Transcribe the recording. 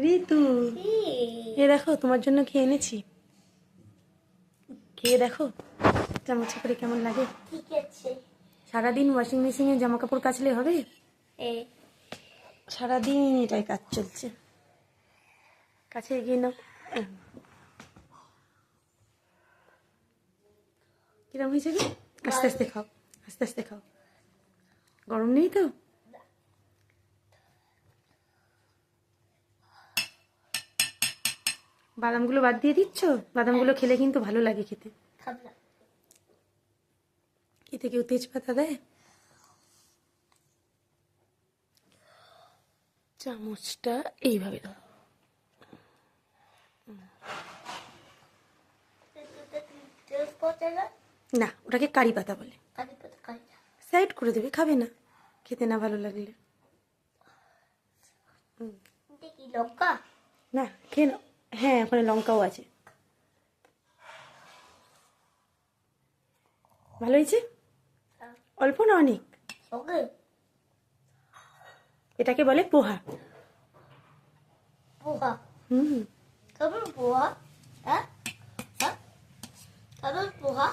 ঋতু, এ দেখো তোমার জন্য খেয়ে এনেছি, খেয়ে দেখো চামচে করে কেমন লাগে। ঠিক আছে। সারাদিন ওয়াশিং মেশিনে জামা কাপড় কাচলে হবে? সারাদিন এটাই কাজ চলছে। কাছে এগিয়ে নাও। কিরম হয়েছে গো? আস্তে আস্তে খাও, আস্তে আস্তে খাও, গরম নেই তো? বাদামগুলো বাদ দিয়ে দিচ্ছ? বাদামগুলো খেলে কিন্তু ভালো লাগে খেতে। খেতে কেউ তেজপাতা দেয়? চামচটা এইভাবে দাও। না, ওটাকে কারি পাতা বলে। সাইড করে দেবে, খাবে না খেতে না ভালো লাগলে। লঙ্কা না খেয়ে নাও। হ্যাঁ, ওখানে লঙ্কাও আছে। ভালো হয়েছে? অল্প না অনেক? এটাকে বলে পোহা। পোহা? হুম। কেমন পোহা? হ্যাঁ, কেমন পোহা?